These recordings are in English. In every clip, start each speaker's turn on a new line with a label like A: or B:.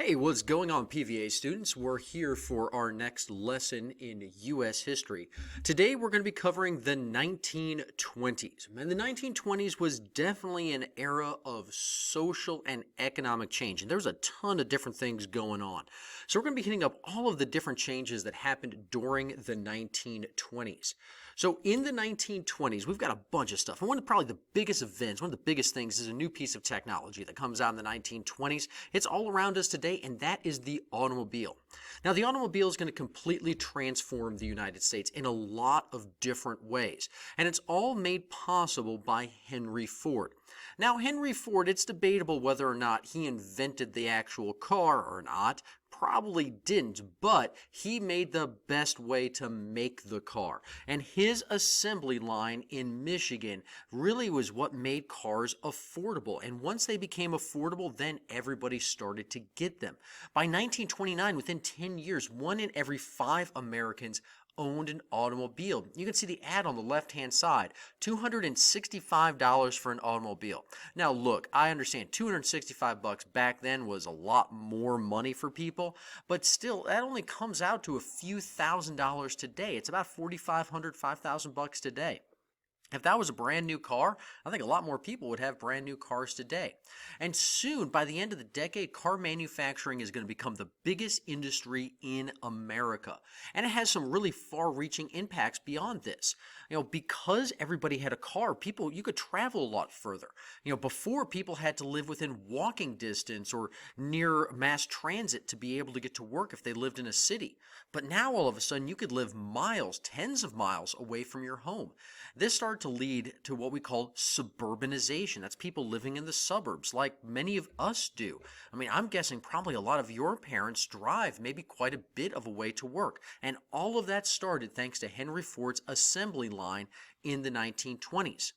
A: Hey, what's going on, PVA students? We're here for our next lesson in U.S. history. Today, we're going to be covering the 1920s. And the 1920s was definitely an era of social and economic change. And there was a ton of different things going on. So we're going to be hitting up all of the different changes that happened during the 1920s. So in the 1920s, we've got a bunch of stuff. And one of probably the biggest events, one of the biggest things is a new piece of technology that comes out in the 1920s. It's all around us today, and that is the automobile. Now, the automobile is going to completely transform the United States in a lot of different ways. And it's all made possible by Henry Ford. Now, Henry Ford, it's debatable whether or not he invented the actual car or not. Probably didn't, but he made the best way to make the car. And his assembly line in Michigan really was what made cars affordable. And once they became affordable, then everybody started to get them. By 1929, within 10 years, 1 in every 5 Americans owned an automobile. You can see the ad on the left-hand side, $265 for an automobile. Now look, I understand $265 back then was a lot more money for people, but still that only comes out to a few $1,000s today. It's about $4,500, $5,000 today. If that was a brand new car, I think a lot more people would have brand new cars today. And soon, by the end of the decade, car manufacturing is going to become the biggest industry in America. And it has some really far-reaching impacts beyond this. Because everybody had a car, you could travel a lot further. Before, people had to live within walking distance or near mass transit to be able to get to work if they lived in a city. But now, all of a sudden, you could live miles, tens of miles away from your home. This started to lead to what we call suburbanization. That's people living in the suburbs, like many of us do. I'm guessing probably a lot of your parents drive maybe quite a bit of a way to work. And all of that started thanks to Henry Ford's assembly line in the 1920s.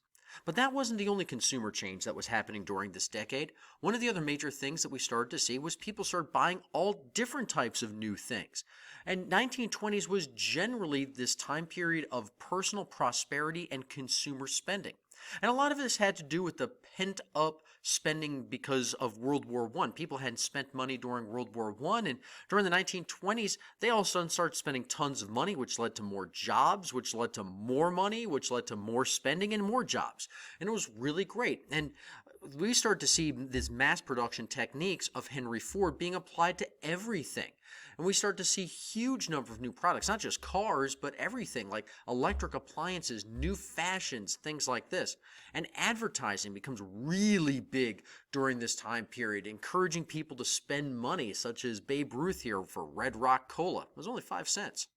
A: But that wasn't the only consumer change that was happening during this decade. One of the other major things that we started to see was people started buying all different types of new things. And 1920s was generally this time period of personal prosperity and consumer spending. And a lot of this had to do with the pent-up spending because of World War I. People hadn't spent money during World War I, and during the 1920s, they all of a sudden started spending tons of money, which led to more jobs, which led to more money, which led to more spending and more jobs. And it was really great. And we started to see these mass production techniques of Henry Ford being applied to everything. And we start to see huge number of new products, not just cars, but everything like electric appliances, new fashions, things like this. And advertising becomes really big during this time period, encouraging people to spend money, such as Babe Ruth here for Red Rock Cola. It was only 5 cents.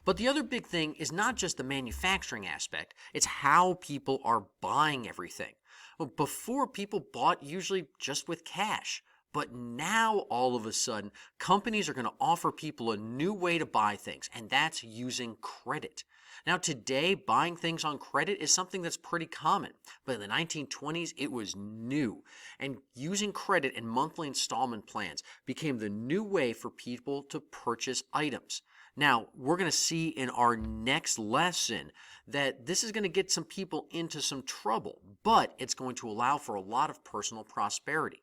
A: But the other big thing is not just the manufacturing aspect, it's how people are buying everything. Well, before, people bought usually just with cash. But now, all of a sudden, companies are going to offer people a new way to buy things, and that's using credit. Now, today, buying things on credit is something that's pretty common. But in the 1920s, it was new. And using credit and monthly installment plans became the new way for people to purchase items. Now, we're going to see in our next lesson that this is going to get some people into some trouble, but it's going to allow for a lot of personal prosperity.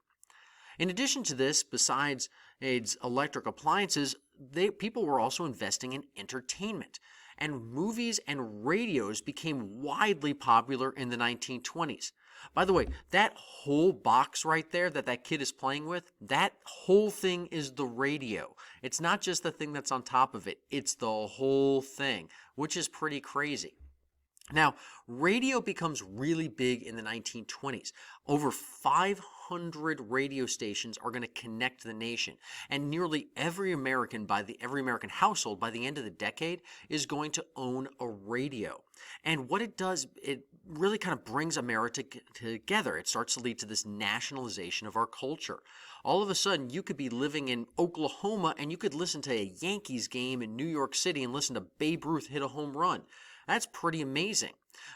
A: In addition to this, besides electric appliances, people were also investing in entertainment. And movies and radios became widely popular in the 1920s. By the way, that whole box right there that kid is playing with, that whole thing is the radio. It's not just the thing that's on top of it. It's the whole thing, which is pretty crazy. Now, radio becomes really big in the 1920s. Over 500 radio stations are going to connect the nation, and nearly every American household by the end of the decade is going to own a radio. And what it does, it really kind of brings America together. It starts to lead to this nationalization of our culture. All of a sudden, you could be living in Oklahoma and you could listen to a Yankees game in New York City and listen to Babe Ruth hit a home run. That's pretty amazing.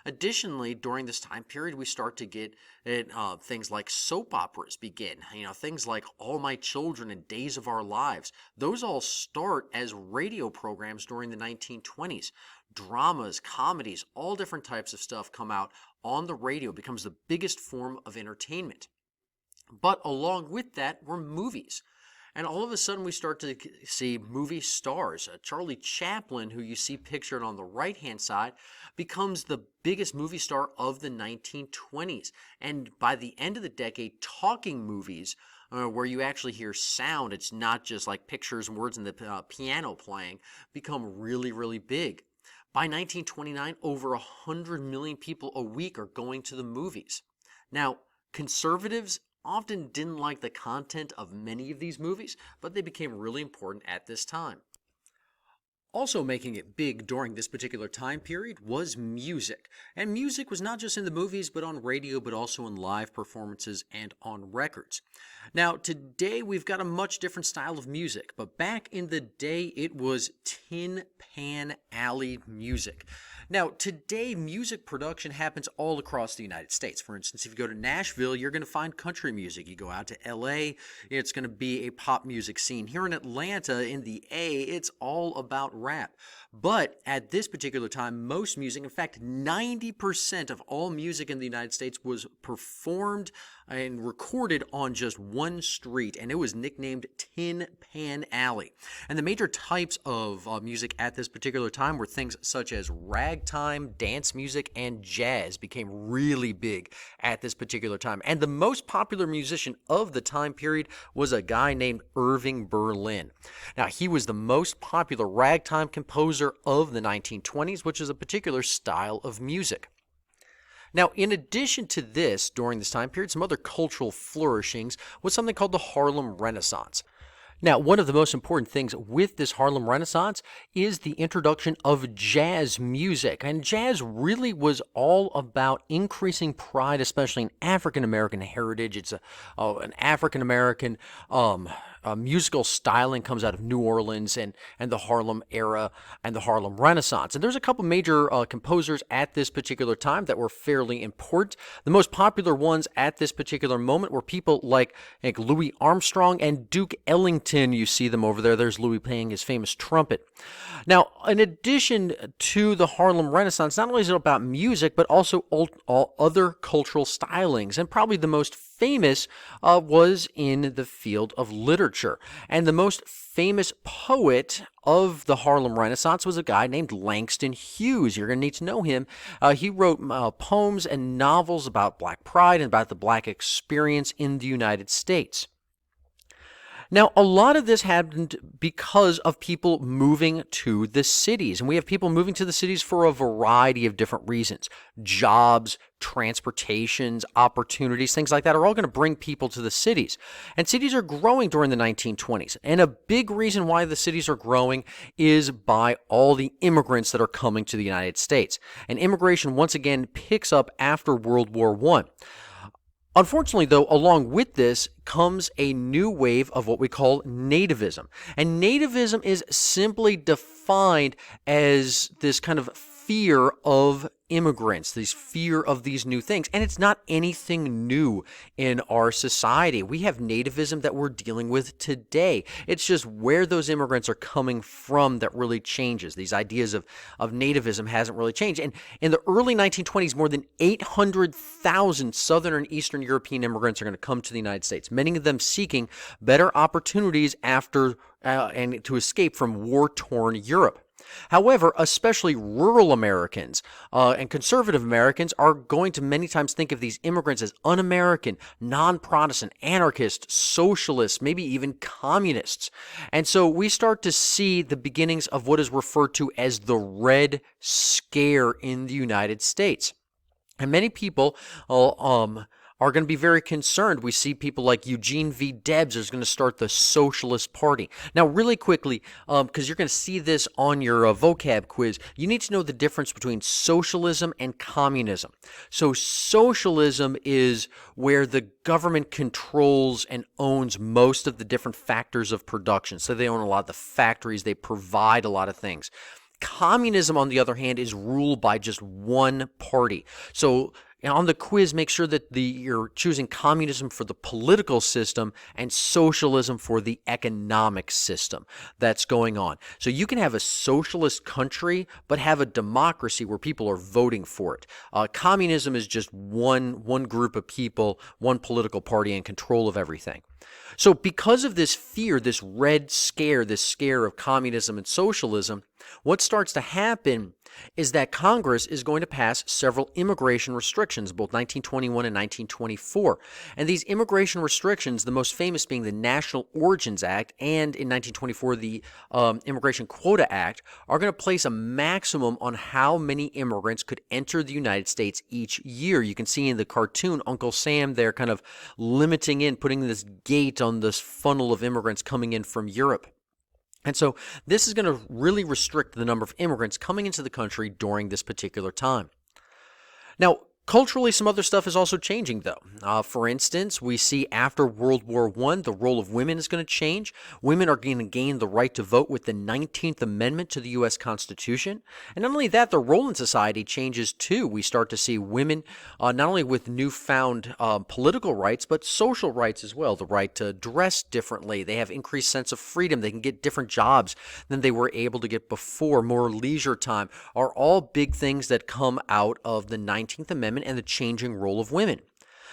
A: Additionally, during this time period, we start to get things like soap operas begin. Things like All My Children and Days of Our Lives. Those all start as radio programs during the 1920s. Dramas, comedies, all different types of stuff come out on the radio. It becomes the biggest form of entertainment. But along with that were movies. And all of a sudden, we start to see movie stars. Charlie Chaplin, who you see pictured on the right-hand side, becomes the biggest movie star of the 1920s. And by the end of the decade, talking movies, where you actually hear sound, it's not just like pictures and words and the piano playing, become really, really big. By 1929, over 100 million people a week are going to the movies. Now, conservatives often didn't like the content of many of these movies, but they became really important at this time. Also making it big during this particular time period was music. And music was not just in the movies, but on radio, but also in live performances and on records. Now, today we've got a much different style of music, but back in the day it was Tin Pan Alley music. Now, today, music production happens all across the United States. For instance, if you go to Nashville, you're going to find country music. You go out to LA, it's going to be a pop music scene. Here in Atlanta, in the A, it's all about rap. But at this particular time, most music, in fact, 90% of all music in the United States was performed and recorded on just one street, and it was nicknamed Tin Pan Alley. And the major types of music at this particular time were things such as ragtime, dance music, and jazz became really big at this particular time. And the most popular musician of the time period was a guy named Irving Berlin. Now, he was the most popular ragtime composer of the 1920s, which is a particular style of music. Now, in addition to this, during this time period, some other cultural flourishings was something called the Harlem Renaissance. Now, one of the most important things with this Harlem Renaissance is the introduction of jazz music. And jazz really was all about increasing pride, especially in African American heritage. It's an African American musical styling comes out of New Orleans and the Harlem era and the Harlem Renaissance. And there's a couple major composers at this particular time that were fairly important. The most popular ones at this particular moment were people like Louis Armstrong and Duke Ellington. You see them over there. There's Louis playing his famous trumpet. Now, in addition to the Harlem Renaissance, not only is it about music, but also all other cultural stylings. And probably the most famous was in the field of literature. And the most famous poet of the Harlem Renaissance was a guy named Langston Hughes. You're going to need to know him. He wrote poems and novels about Black pride and about the Black experience in the United States. Now, a lot of this happened because of people moving to the cities. And we have people moving to the cities for a variety of different reasons. Jobs, transportations, opportunities, things like that are all going to bring people to the cities. And cities are growing during the 1920s. And a big reason why the cities are growing is by all the immigrants that are coming to the United States. And immigration, once again, picks up after World War I. Unfortunately, though, along with this comes a new wave of what we call nativism. And nativism is simply defined as this kind of fear of immigrants, this fear of these new things. And it's not anything new in our society. We have nativism that we're dealing with today. It's just where those immigrants are coming from that really changes. These ideas of nativism hasn't really changed. And in the early 1920s, more than 800,000 Southern and Eastern European immigrants are going to come to the United States, many of them seeking better opportunities after and to escape from war-torn Europe. However, especially rural Americans and conservative Americans are going to many times think of these immigrants as un-American, non-Protestant, anarchists, socialists, maybe even communists. And so we start to see the beginnings of what is referred to as the Red Scare in the United States. And many people are going to be very concerned. We see people like Eugene V. Debs is going to start the Socialist Party. Now, really quickly, because you're going to see this on your vocab quiz, you need to know the difference between socialism and communism. So socialism is where the government controls and owns most of the different factors of production. So they own a lot of the factories, they provide a lot of things. Communism, on the other hand, is ruled by just one party. So on the quiz, make sure that you're choosing communism for the political system and socialism for the economic system that's going on. So you can have a socialist country, but have a democracy where people are voting for it. Communism is just one group of people, one political party in control of everything. So because of this fear, this red scare, this scare of communism and socialism, what starts to happen is that Congress is going to pass several immigration restrictions, both 1921 and 1924. And these immigration restrictions, the most famous being the National Origins Act and in 1924 the Immigration Quota Act, are going to place a maximum on how many immigrants could enter the United States each year. You can see in the cartoon Uncle Sam there kind of limiting in, putting this gate on this funnel of immigrants coming in from Europe. And so this is going to really restrict the number of immigrants coming into the country during this particular time. Now, culturally, some other stuff is also changing, though. For instance, we see after World War I, the role of women is going to change. Women are going to gain the right to vote with the 19th Amendment to the U.S. Constitution. And not only that, their role in society changes, too. We start to see women not only with newfound political rights, but social rights as well. The right to dress differently. They have increased sense of freedom. They can get different jobs than they were able to get before. More leisure time are all big things that come out of the 19th Amendment and the changing role of women.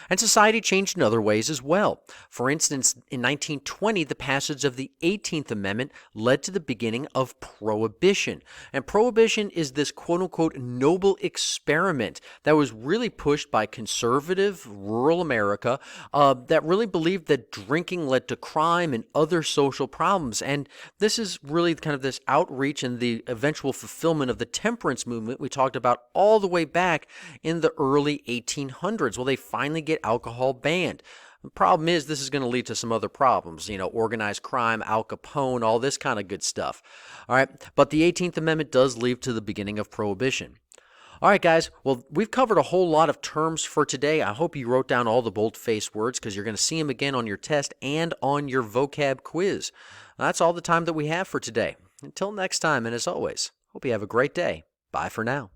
A: And society changed in other ways as well. For instance, in 1920, the passage of the 18th Amendment led to the beginning of Prohibition. And Prohibition is this quote-unquote noble experiment that was really pushed by conservative rural America that really believed that drinking led to crime and other social problems. And this is really kind of this outreach and the eventual fulfillment of the temperance movement we talked about all the way back in the early 1800s. Well, they finally get alcohol banned. The problem is this is going to lead to some other problems, organized crime, Al Capone, all this kind of good stuff. All right, but the 18th Amendment does lead to the beginning of Prohibition. All right, guys, well, we've covered a whole lot of terms for today. I hope you wrote down all the bold-faced words because you're going to see them again on your test and on your vocab quiz. That's all the time that we have for today. Until next time, and as always, hope you have a great day. Bye for now.